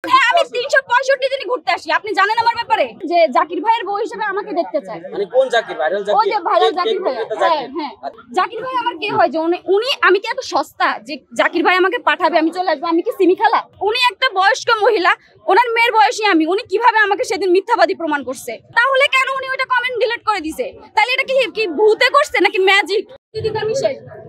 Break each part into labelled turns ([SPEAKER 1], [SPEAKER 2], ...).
[SPEAKER 1] হ্যাঁ, আমি ৩৬৫ দিনই ঘুরতে আসি। আপনি জানেন আমার ব্যাপারে যে জাকির ভাইয়ের বউ হিসেবে আমাকে দেখতে চায়।
[SPEAKER 2] মানে কোন জাকির? ভাইরাল জাকির?
[SPEAKER 1] ওই যে ভাইরাল জাকির ভাই। হ্যাঁ হ্যাঁ, জাকির ভাই আমার কে হয় যে উনি আমি কি এত সস্তা যে জাকির ভাই আমাকে পাঠাবে আমি চলে আসবো? আমি কি সিমি খালা? উনি একটা বয়স্ক মহিলা, ওনার মেয়ের বয়সী আমি। উনি কিভাবে আমাকে সেদিন মিথ্যাবাদী প্রমাণ করছে? তাহলে কেন উনি ওইটা কমেন্ট ডিলিট করে দিছে? তাহলে এটা কি ভূতে করছে নাকি ম্যাজিক?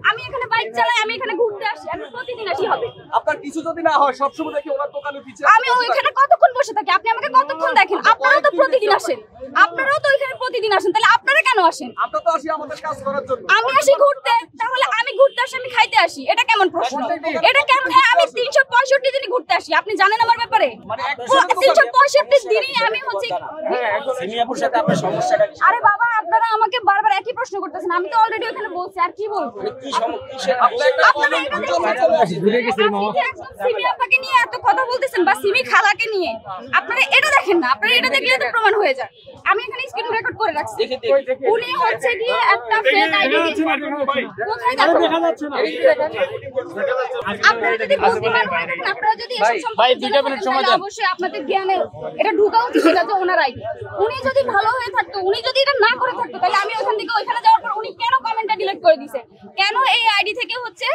[SPEAKER 1] আমি এখানে বাইক চালাই, আমি এখানে ঘুরতে আসি, আমি প্রতিদিন আসি হবে।
[SPEAKER 3] আপনার কিছু যদি না হয় সবসময় দেখি ওনার দোকানে পিছে
[SPEAKER 1] আমি ওইখানে কতক্ষণ বসে থাকি? আপনি আমাকে কতক্ষণ দেখেন? আপনারাও তো প্রতিদিন আসেন, আপনারাও তো ওইখানে প্রতিদিন আসেন, তাহলে আপনারা কেন আসেন?
[SPEAKER 3] আমরা তো আসি আমাদের কাজ করার জন্য।
[SPEAKER 1] আমি আসি ঘুরতে, তাহলে আমি ঘুরতে আসি, আমি খাইতে আসি, এটা কেমন প্রশ্ন? এটা কেমন? হ্যাঁ, আমি ৩৬৫ দিনই ঘুরতে আসি। আপনি জানেন আমার ব্যাপারে?
[SPEAKER 3] মানে
[SPEAKER 1] ৩৬৫ দিনই আমি হচ্ছে।
[SPEAKER 2] সিমিয়াপুর সাথে আপনার সমস্যাটা কি?
[SPEAKER 1] আরে বাবা, আপনারা আমাকে বারবার একই প্রশ্ন করতেছেন। আমি তো অলরেডি ওখানে বলছি, আর কি বলবো?
[SPEAKER 2] কি সমস্যা?
[SPEAKER 1] আপনারা এটা সিমি আপাকে নিয়ে এত কথা বলতেছেন বা সিমি খালাকে নিয়ে, আপনারা এটা দেখেন না? আপনারা এটা দেখলে তো প্রমাণ হয়ে যায়। আমি এখানে স্ক্রিন রেকর্ড করে রাখছি। উনি হচ্ছে গিয়ে একটা ফেক আইডি কোথায় দেখানো? আপনারা যদি বুদ্ধিমান হয়ে থাকেন, আপনারা যদি এসব সম্পর্কে অবশ্যই আপনাদের জ্ঞানে এটা ঢুকা উচিত এটা যে ওনার আইডি। উনি যদি ভালো হয়ে থাকতো, উনি যদি এটা না করে থাকতো, তাহলে আমি ওখান থেকে ওইখানে যাওয়ার পর উনি কেন কমেন্টটা ডিলিট করে দিছে? কেন এই আইডি থেকে হচ্ছে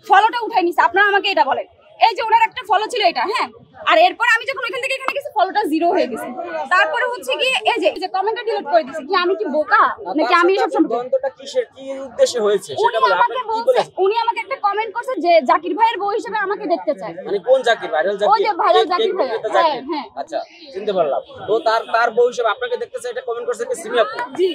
[SPEAKER 1] ফলোটা উঠাই নিছে? আপনারা আমাকে এটা বলেন। এই যে ওনার একটা ফলো ছিল এটা, হ্যাঁ, আর এরপর আমি যখন ওইখান থেকে এখানে গেছি ফলোটা 0 হয়ে গেছে। তারপরে হচ্ছে কি এই যে কমেন্টটা ডিলিট করে দিছে। কি আমি কি বোকা নাকি? আমি এসব
[SPEAKER 2] দ্বন্দ্বটা কিসের, কি উদ্দেশ্যে হয়েছে সেটা বলে আপনি কি বলেন?
[SPEAKER 1] উনি আমাকে একটা কমেন্ট করছে যে জাকির ভাইয়ের বউ হিসেবে আমাকে দেখতে চায়।
[SPEAKER 2] মানে কোন জাকির? ভাইরাল জাকির?
[SPEAKER 1] ওই যে ভাইরাল জাকির ভাই। হ্যাঁ হ্যাঁ,
[SPEAKER 2] আচ্ছা, চিনতে পারলাম। তো তার বউ হিসেবে আপনাকে দেখতে চাই, এটা কমেন্ট করছে কি সিমিয়াপুর?
[SPEAKER 1] জি।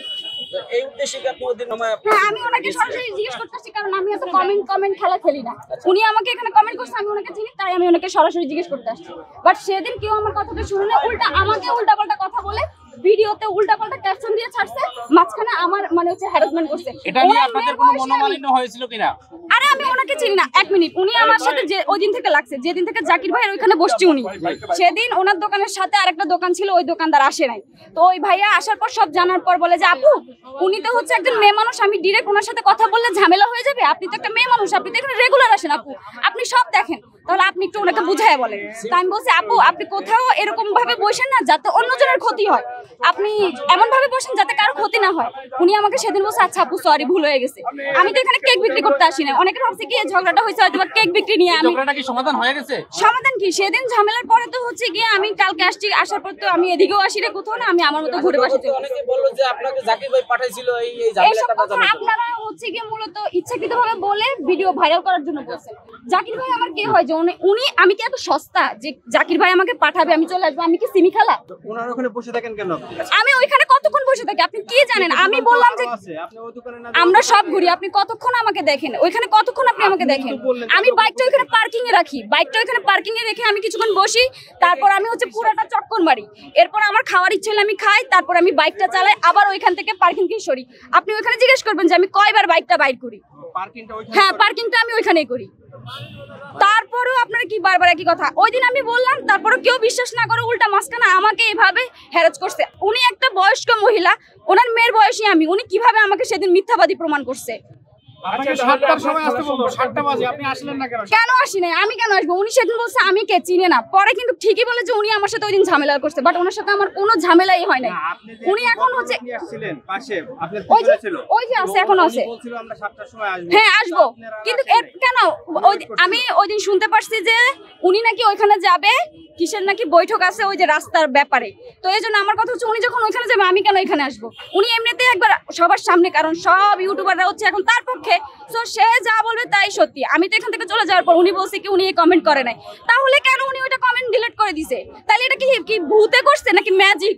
[SPEAKER 2] তো এই উদ্দেশ্যে কি আপনি ওদের নামে
[SPEAKER 1] হ্যাঁ, আমি ওনাকে সরাসরি জিজ্ঞেস করতেছি, কারণ আমি এত কমেন্ট খেলা খেলি না। উনি আমাকে এখানে কমেন্ট করছে, আমি ওনাকে চিনি, তাই আমি ওনাকে সরাসরি জিজ্ঞেস করতে আসছি। বাট সেদিন কেউ আমার কথাটা শুনে না, উল্টা আমাকে উল্টাপাল্টা কথা বলে ভিডিওতে উল্টাপাল্টা ক্যাপশন দিয়ে ছাড়ছে, মাঝখানে আমার মানে হচ্ছে হ্যারাসমেন্ট করছে।
[SPEAKER 4] এটা নিয়ে আপনাদের কোনো মনোমালিন্য হয়েছিল কিনা?
[SPEAKER 1] আরে আমি ওনাকে চিনি না। এক মিনিট, উনি আমার সাথে যে ওই দিন থেকে লাগছে, যেদিন থেকে জাকির ভাইয়ের ওইখানে বসছি উনি, সেদিন ওনার দোকানের সাথে আরেকটা দোকান ছিল, ওই দোকানদার আসে নাই। তো ওই ভাইয়া আসার পর সব জানার পর বলে যে আপু, উনি তো হচ্ছে একজন মেয়ে মানুষ, আমি ডিরেক্ট ওনার সাথে কথা বললে ঝামেলা হয়ে যাবে, আপনি তো একটা মেয়ে মানুষ, আপনি তো এখানে রেগুলার আসেন আপু, আপনি সব দেখেন, তাহলে আপনি একটু ওনাকে বুঝায় বলেন। তাই আমি বলছি আপু, আপনি কোথাও এরকম ভাবে বসেন না যাতে অন্যজনের ক্ষতি হয়, আপনি এমন ভাবে বসেন যাতে কারো ক্ষতি না হয়। উনি আমাকে সেদিন বলছে আচ্ছা আপু সরি, ভুল হয়ে গেছে। আমি তো এখানে কেক বিক্রি করতে আসি না। অনেকে ভাবছে কি ঝগড়াটা হয়েছে হয়তো কেক বিক্রি নিয়ে। আমি
[SPEAKER 4] ঝগড়াটা কি সমাধান হয়ে গেছে?
[SPEAKER 1] সমাধান কি, সেদিন ঝামেলার পরে তো হচ্ছে গিয়ে আমি কালকে আসছি, আসার পর তো আমি এদিকেও আসি না কোথাও না, আমি আমার মতো ঘুরে বাসি।
[SPEAKER 2] অনেকে বললো যে আপনাকে জাকির ভাই পাঠাইছিল এই
[SPEAKER 1] এইসব
[SPEAKER 2] ঝামেলাটা
[SPEAKER 1] কথা আপনারা হচ্ছে গিয়ে মূলত ইচ্ছাকৃতভাবে বলে ভিডিও ভাইরাল করার জন্য বলছেন। জাকির ভাই আমার কে হয় যে উনি আমি কি এত সস্তা যে জাকির ভাই আমাকে পাঠাবে আমি চলে আসবো? আমি কি সিমি খালা?
[SPEAKER 3] ওনার ওখানে বসে থাকেন কেন?
[SPEAKER 1] আমি ওইখানে কতক্ষণ বসে থাকি আপনি কি জানেন? আমি বললাম যে
[SPEAKER 3] আপনি ওই দোকানে না,
[SPEAKER 1] আমরা সব ঘুরি, আপনি কতক্ষণ আমাকে দেখেন? ওইখানে কতক্ষণ আপনি আমাকে দেখেন? আমি বাইকটা ওইখানে পার্কিং এ রাখি, বাইকটা ওইখানে পার্কিং এ রেখে আমি কিছুক্ষণ বসি, তারপর আমি হচ্ছে পুরাটা চক্কর মারি, এরপর আমার খাওয়ার ইচ্ছে হলে আমি খাই, তারপর আমি বাইকটা চালাই, আবার ওইখান থেকে পার্কিং থেকে সরি। আপনি ওইখানে জিজ্ঞেস করবেন যে আমি কয়বার বাইকটা বাইর করি।
[SPEAKER 3] পার্কিংটা ওইখানে?
[SPEAKER 1] হ্যাঁ, পার্কিংটা আমি ওইখানেই করি। তারপরেও আপনারা কি বারবার একই কথা? ওই দিন আমি বললাম, তারপরে কেউ বিশ্বাস না করে উল্টা মাঝখানে আমাকে এভাবে হ্যারাস করছে। উনি একটা বয়স্ক মহিলা, ওনার মেয়ের বয়সী আমি। উনি কিভাবে আমাকে সেদিন মিথ্যাবাদী প্রমাণ করছে?
[SPEAKER 4] আপনাকে 7টার সময় আসতে বলবো, 7টা বাজে আপনি আসলেন না কেন?
[SPEAKER 1] কেন আসি নাই? আমি কেন আসবো? উনি সেদিন বলছে আমি কে চিনে না, পরে কিন্তু ঠিকই বলে যে উনি আমার সাথে ওই দিন ঝামেলা করছে, বাট ওনার সাথে আমার কোনো ঝামেলাই হয় নাই। উনি এখন হচ্ছে
[SPEAKER 3] আসছিলেন পাশে, আপনার
[SPEAKER 1] ওই যে
[SPEAKER 3] পিছনে ছিল,
[SPEAKER 1] ওই যে আছে, এখনো আছে।
[SPEAKER 3] বলছিল আমরা 7টার সময় আসব।
[SPEAKER 1] হ্যাঁ আসবো, কিন্তু কেন আমি ওই দিন শুনতে পারছি যে উনি নাকি ওইখানে যাবে, কিসের নাকি বৈঠক আছে ওই যে রাস্তার ব্যাপারে। তো এই জন্য আমার কথা হচ্ছে উনি যখন ওইখানে যাবে আমি কেন এখানে আসবো? উনি এমনিতে একবার সবার সামনে, কারণ সব ইউটিউবাররা হচ্ছে এখন তার পক্ষে, তো সে যা বলবে তাই সত্যি। আমি তো এখান থেকে চলে যাওয়ার পর উনি বলছে কি উনি এই কমেন্ট করে নাই, তাহলে কেন উনি ওইটা কমেন্ট ডিলিট করে দিছে? তাহলে এটা কি ভূতে করছে নাকি ম্যাজিক?